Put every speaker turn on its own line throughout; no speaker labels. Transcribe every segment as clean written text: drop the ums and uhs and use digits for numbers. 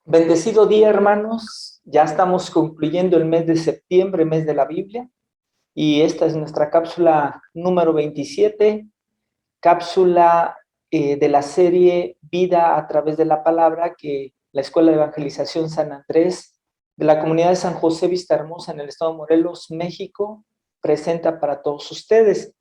Bendecido día, hermanos. Ya estamos concluyendo el mes de septiembre, mes de la Biblia, y esta es nuestra cápsula número 27, cápsula de la serie Vida a través de la Palabra que la Escuela de Evangelización San Andrés de la comunidad de San José Vista Hermosa en el estado de Morelos, México, presenta para todos ustedes.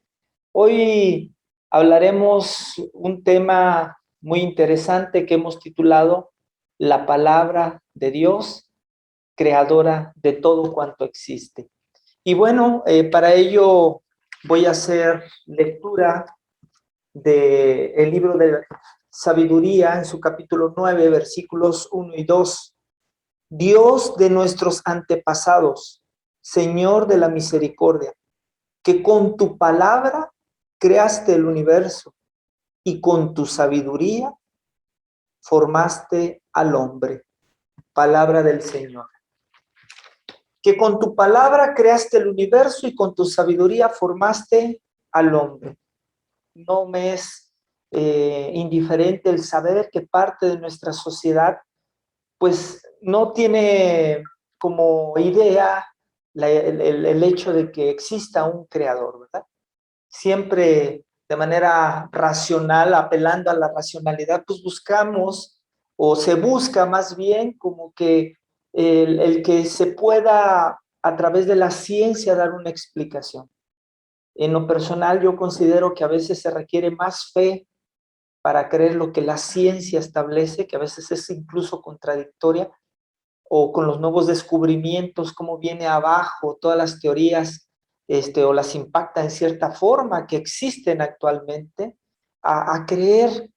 Hoy hablaremos un tema muy interesante que hemos titulado La palabra de Dios, creadora de todo cuanto existe. Y bueno, para ello voy a hacer lectura del libro de Sabiduría en su capítulo 9, versículos 1 y 2. Dios de nuestros antepasados, Señor de la misericordia, que con tu palabra creaste el universo y con tu sabiduría formaste al hombre. Palabra del Señor. Que con tu palabra creaste el universo y con tu sabiduría formaste al hombre. No me es indiferente el saber que parte de nuestra sociedad pues no tiene como idea el hecho de que exista un creador, ¿verdad? Siempre de manera racional, apelando a la racionalidad, pues buscamos o se busca más bien como que el que se pueda a través de la ciencia dar una explicación. En lo personal yo considero que a veces se requiere más fe para creer lo que la ciencia establece, que a veces es incluso contradictoria, o con los nuevos descubrimientos, cómo viene abajo todas las teorías, o las impacta en cierta forma que existen actualmente, a creer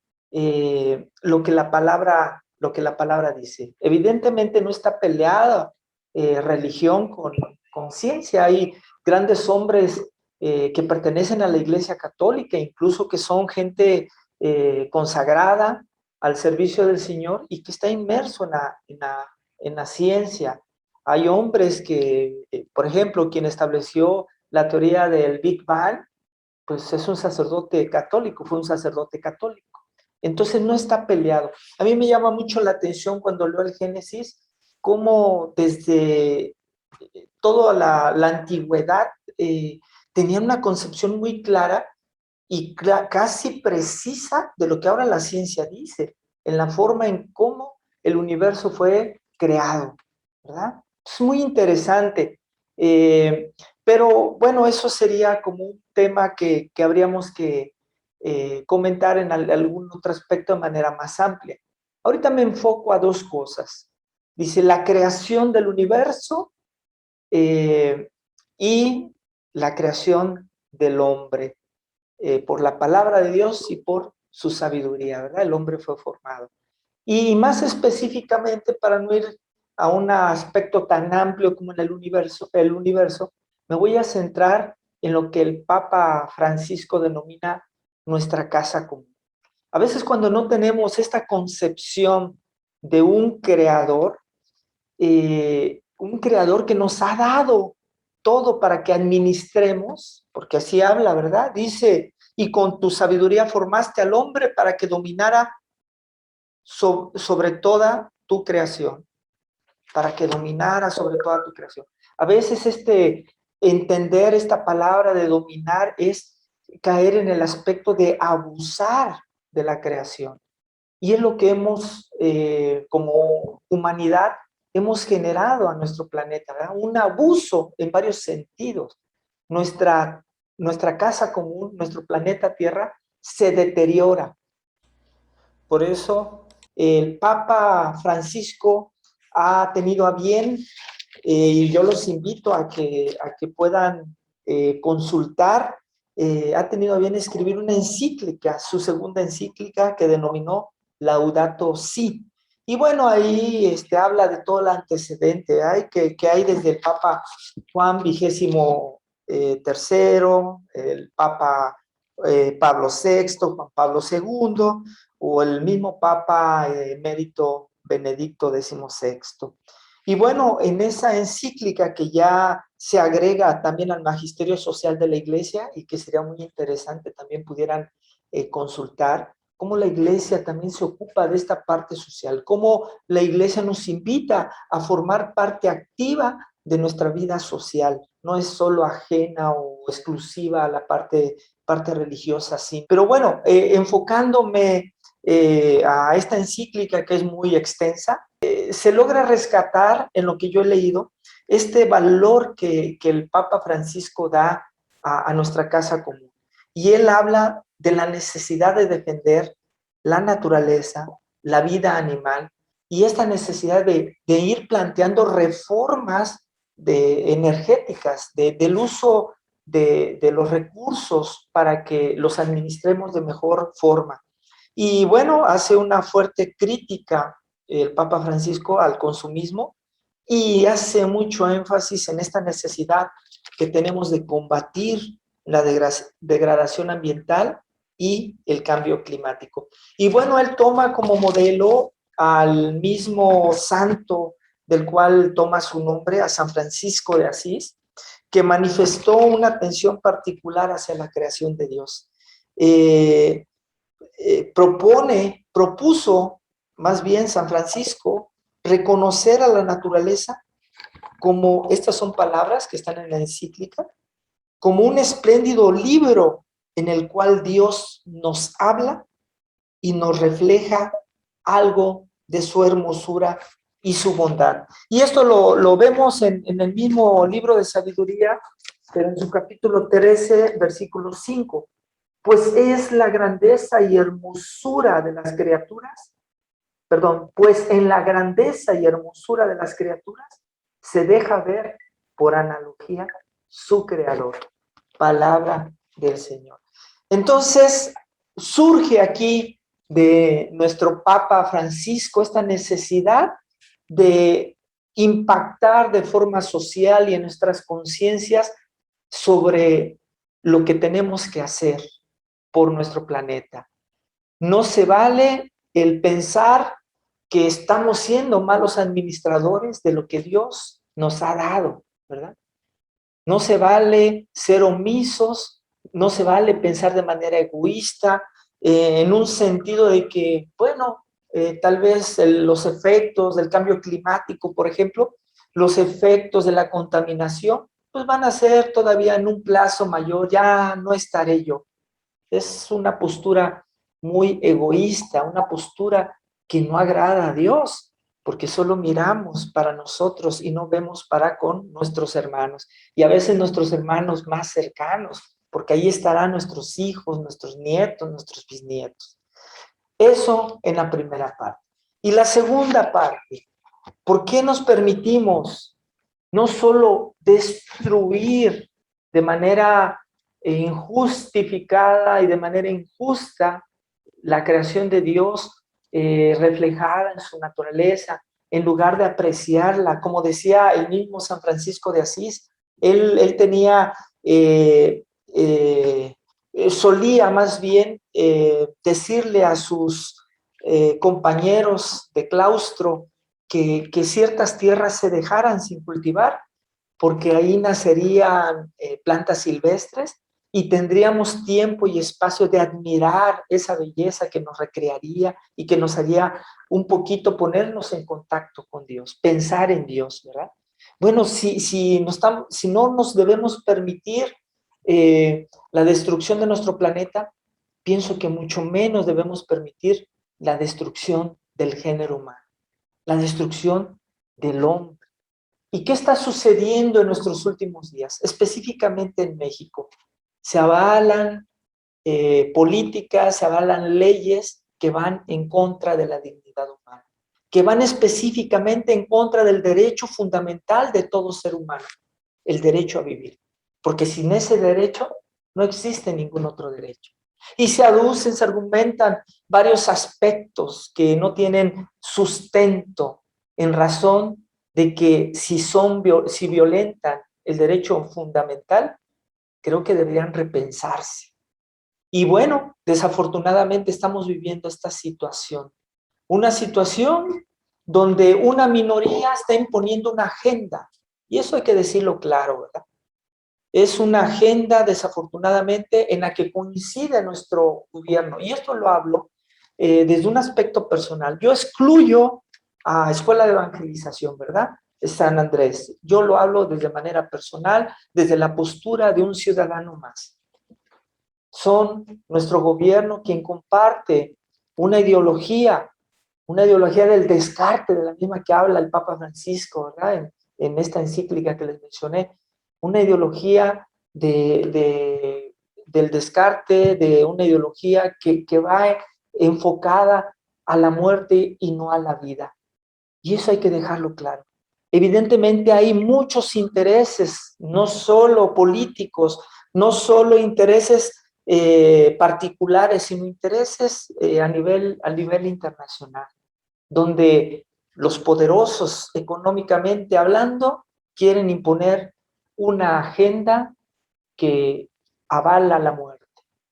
lo que la palabra dice. Evidentemente no está peleada religión con ciencia. Hay grandes hombres que pertenecen a la Iglesia Católica, incluso que son gente consagrada al servicio del Señor y que está inmerso en la ciencia. Hay hombres que, por ejemplo, quien estableció la teoría del Big Bang, pues es un sacerdote católico, fue un sacerdote católico. Entonces no está peleado. A mí me llama mucho la atención cuando leo el Génesis, cómo desde toda la antigüedad tenían una concepción muy clara y casi precisa de lo que ahora la ciencia dice, en la forma en cómo el universo fue creado, ¿verdad? Es muy interesante. Pero bueno, eso sería como un tema que habríamos que comentar en algún otro aspecto de manera más amplia. Ahorita me enfoco a dos cosas. Dice la creación del universo eh, y la creación del hombre por la palabra de Dios y por su sabiduría, ¿verdad? El hombre fue formado. Y más específicamente, para no ir a un aspecto tan amplio como en el universo, me voy a centrar en lo que el Papa Francisco denomina nuestra casa común. A veces cuando no tenemos esta concepción de un creador que nos ha dado todo para que administremos, porque así habla, ¿verdad? Dice, y con tu sabiduría formaste al hombre para que dominara sobre toda tu creación, para que dominara sobre toda tu creación. A veces entender esta palabra de dominar es caer en el aspecto de abusar de la creación. Y es lo que como humanidad, hemos generado a nuestro planeta, ¿verdad? Un abuso en varios sentidos. Nuestra, nuestra casa común, nuestro planeta Tierra, se deteriora. Por eso el Papa Francisco ha tenido a bien, y yo los invito a que puedan consultar, ha tenido a bien escribir una encíclica, su segunda encíclica que denominó Laudato Si. Y bueno, ahí habla de todo el antecedente que hay desde el Papa Juan XXIII, el Papa Pablo VI, Juan Pablo II, o el mismo Papa emérito Benedicto XVI. Y bueno, en esa encíclica que ya se agrega también al magisterio social de la Iglesia y que sería muy interesante también pudieran consultar, cómo la iglesia también se ocupa de esta parte social, cómo la iglesia nos invita a formar parte activa de nuestra vida social. No es solo ajena o exclusiva a la parte religiosa, sí. Pero bueno, enfocándome a esta encíclica que es muy extensa, se logra rescatar en lo que yo he leído este valor que el Papa Francisco da a nuestra casa común. Y él habla de la necesidad de defender la naturaleza, la vida animal, y esta necesidad de ir planteando reformas energéticas, del uso de los recursos para que los administremos de mejor forma. Y bueno, hace una fuerte crítica el Papa Francisco al consumismo y hace mucho énfasis en esta necesidad que tenemos de combatir la degradación ambiental y el cambio climático. Y bueno, él toma como modelo al mismo santo del cual toma su nombre, a San Francisco de Asís, que manifestó una atención particular hacia la creación de Dios. Propuso más bien San Francisco reconocer a la naturaleza como, estas son palabras que están en la encíclica, como un espléndido libro en el cual Dios nos habla y nos refleja algo de su hermosura y su bondad. Y esto lo vemos en el mismo libro de sabiduría, pero en su capítulo 13, versículo 5. Pues es la grandeza y hermosura de las criaturas, pues en la grandeza y hermosura de las criaturas se deja ver por analogía su creador. Palabra del Señor. Entonces, surge aquí de nuestro Papa Francisco esta necesidad de impactar de forma social y en nuestras conciencias sobre lo que tenemos que hacer por nuestro planeta. No se vale el pensar que estamos siendo malos administradores de lo que Dios nos ha dado, ¿verdad? No se vale ser omisos, no se vale pensar de manera egoísta, en un sentido de que, bueno, tal vez los efectos del cambio climático, por ejemplo, los efectos de la contaminación, pues van a ser todavía en un plazo mayor, ya no estaré yo. Es una postura muy egoísta, una postura que no agrada a Dios, porque solo miramos para nosotros y no vemos para con nuestros hermanos. Y a veces nuestros hermanos más cercanos, porque ahí estarán nuestros hijos, nuestros nietos, nuestros bisnietos. Eso en la primera parte. Y la segunda parte, ¿por qué nos permitimos no solo destruir de manera injustificada y de manera injusta la creación de Dios reflejada en su naturaleza, en lugar de apreciarla? Como decía el mismo San Francisco de Asís, él tenía, solía más bien decirle a sus compañeros de claustro que ciertas tierras se dejaran sin cultivar, porque ahí nacerían plantas silvestres y tendríamos tiempo y espacio de admirar esa belleza que nos recrearía y que nos haría un poquito ponernos en contacto con Dios, pensar en Dios, ¿verdad? Bueno, si no nos debemos permitir la destrucción de nuestro planeta, pienso que mucho menos debemos permitir la destrucción del género humano, la destrucción del hombre. ¿Y qué está sucediendo en nuestros últimos días? Específicamente en México. Se avalan políticas, se avalan leyes que van en contra de la dignidad humana, que van específicamente en contra del derecho fundamental de todo ser humano, el derecho a vivir. Porque sin ese derecho no existe ningún otro derecho. Y se aducen, se argumentan varios aspectos que no tienen sustento en razón de que si violentan el derecho fundamental, creo que deberían repensarse. Y bueno, desafortunadamente estamos viviendo esta situación. Una situación donde una minoría está imponiendo una agenda. Y eso hay que decirlo claro, ¿verdad? Es una agenda, desafortunadamente, en la que coincide nuestro gobierno. Y esto lo hablo desde un aspecto personal. Yo excluyo a Escuela de Evangelización, ¿verdad? San Andrés. Yo lo hablo desde manera personal, desde la postura de un ciudadano más. Son nuestro gobierno quien comparte una ideología del descarte, de la misma que habla el Papa Francisco, ¿verdad? En esta encíclica que les mencioné, una ideología del descarte, de una ideología que va enfocada a la muerte y no a la vida. Y eso hay que dejarlo claro. Evidentemente hay muchos intereses, no solo políticos, no solo intereses particulares, sino intereses a nivel internacional, donde los poderosos económicamente hablando quieren imponer una agenda que avala la muerte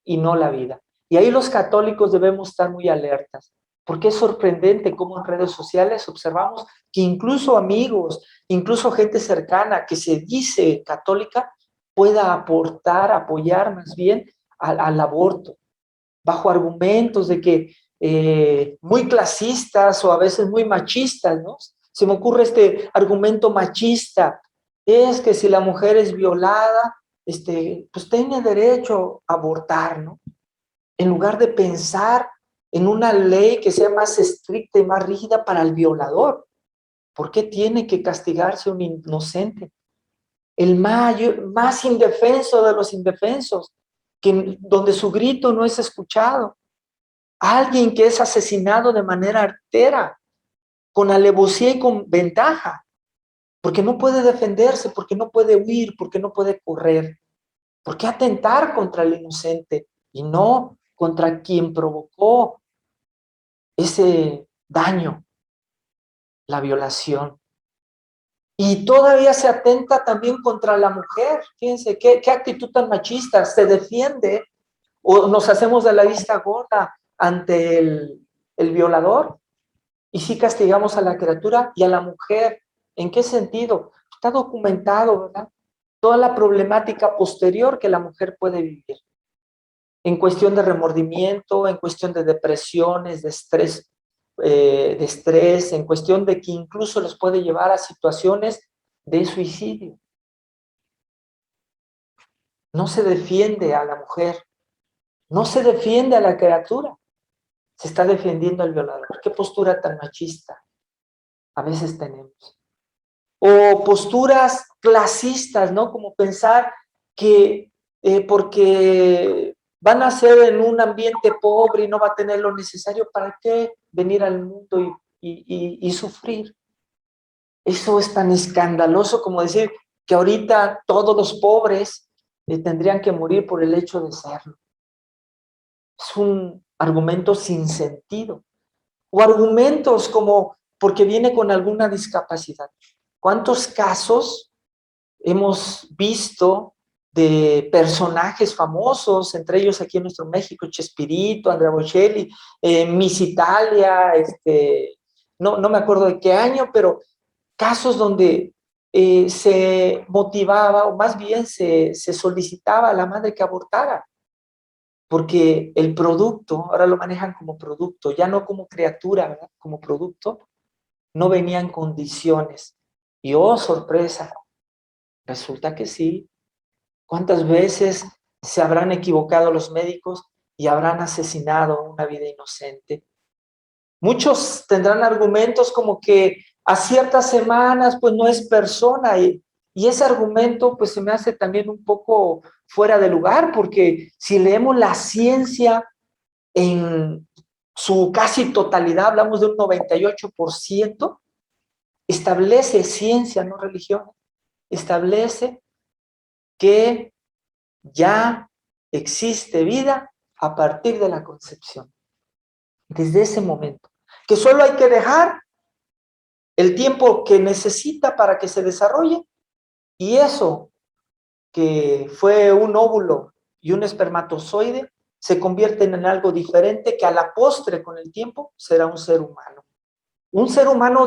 y no la vida. Y ahí los católicos debemos estar muy alertas, porque es sorprendente cómo en redes sociales observamos que incluso amigos, incluso gente cercana que se dice católica, pueda apoyar más bien al aborto, bajo argumentos de que muy clasistas o a veces muy machistas, ¿no? Se me ocurre este argumento machista, es que si la mujer es violada, pues tiene derecho a abortar, ¿no? En lugar de pensar en una ley que sea más estricta y más rígida para el violador. ¿Por qué tiene que castigarse un inocente? El más indefenso de los indefensos, donde su grito no es escuchado. Alguien que es asesinado de manera artera, con alevosía y con ventaja, porque no puede defenderse, porque no puede huir, porque no puede correr. ¿Por qué atentar contra el inocente y no contra quien provocó ese daño, la violación? Y todavía se atenta también contra la mujer. Fíjense, qué actitud tan machista. Se defiende o nos hacemos de la vista gorda ante el violador. Y sí castigamos a la criatura y a la mujer. ¿En qué sentido? Está documentado, ¿verdad? Toda la problemática posterior que la mujer puede vivir. En cuestión de remordimiento, en cuestión de depresiones, de estrés, en cuestión de que incluso los puede llevar a situaciones de suicidio. No se defiende a la mujer, no se defiende a la criatura, se está defendiendo al violador. ¿Qué postura tan machista a veces tenemos? O posturas clasistas, ¿no? Como pensar que porque van a ser en un ambiente pobre y no va a tener lo necesario, ¿para qué venir al mundo y sufrir? Eso es tan escandaloso como decir que ahorita todos los pobres tendrían que morir por el hecho de serlo. Es un argumento sin sentido. O argumentos como porque viene con alguna discapacidad. ¿Cuántos casos hemos visto de personajes famosos, entre ellos aquí en nuestro México, Chespirito, Andrea Bocelli, Miss Italia, no me acuerdo de qué año, pero casos donde se motivaba, o más bien se solicitaba a la madre que abortara, porque el producto, ahora lo manejan como producto, ya no como criatura, ¿verdad? Como producto, no venían condiciones. Y oh, sorpresa, resulta que sí. ¿Cuántas veces se habrán equivocado los médicos y habrán asesinado una vida inocente? Muchos tendrán argumentos como que a ciertas semanas pues no es persona y ese argumento pues se me hace también un poco fuera de lugar, porque si leemos la ciencia en su casi totalidad, hablamos de un 98%, establece ciencia, no religión, establece que ya existe vida a partir de la concepción, desde ese momento, que solo hay que dejar el tiempo que necesita para que se desarrolle, y eso que fue un óvulo y un espermatozoide se convierten en algo diferente que a la postre con el tiempo será un ser humano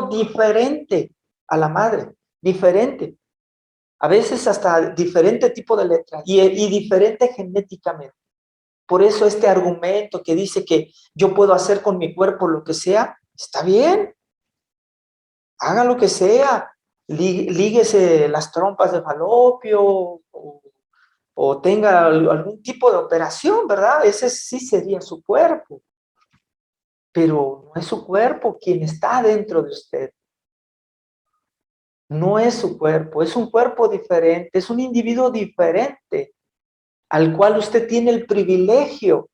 diferente a la madre, diferente, a veces hasta diferente tipo de letra y diferente genéticamente. Por eso este argumento que dice que yo puedo hacer con mi cuerpo lo que sea, está bien. Haga lo que sea. Líguese las trompas de falopio o tenga algún tipo de operación, ¿verdad? Ese sí sería su cuerpo. Pero no es su cuerpo quien está dentro de usted. No es su cuerpo, es un cuerpo diferente, es un individuo diferente al cual usted tiene el privilegio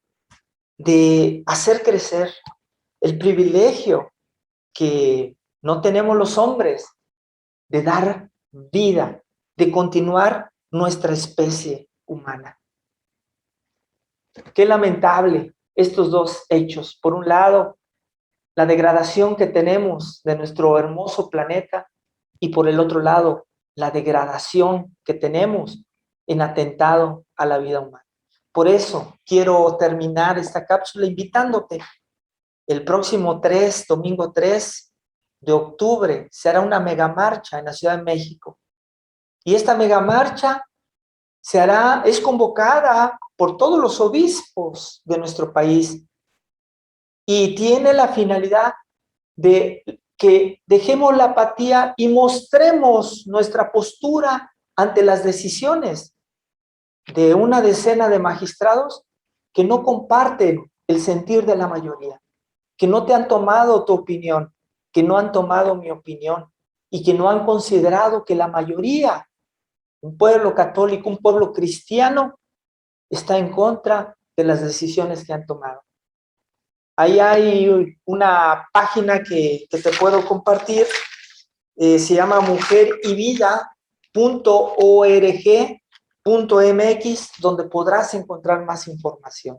de hacer crecer, el privilegio que no tenemos los hombres de dar vida, de continuar nuestra especie humana. Qué lamentable estos dos hechos. Por un lado, la degradación que tenemos de nuestro hermoso planeta y por el otro lado, la degradación que tenemos en atentado a la vida humana. Por eso quiero terminar esta cápsula invitándote. El próximo domingo 3 de octubre, se hará una megamarcha en la Ciudad de México. Y esta megamarcha es convocada por todos los obispos de nuestro país y tiene la finalidad de que dejemos la apatía y mostremos nuestra postura ante las decisiones de una decena de magistrados que no comparten el sentir de la mayoría, que no te han tomado tu opinión, que no han tomado mi opinión y que no han considerado que la mayoría, un pueblo católico, un pueblo cristiano, está en contra de las decisiones que han tomado. Ahí hay una página que te puedo compartir, se llama mujeryvida.org.mx, donde podrás encontrar más información.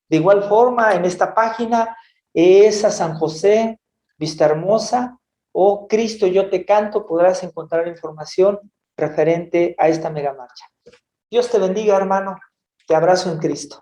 De igual forma, en esta página es a San José, Vista Hermosa, o Cristo Yo Te Canto, podrás encontrar información referente a esta megamarcha. Dios te bendiga, hermano. Te abrazo en Cristo.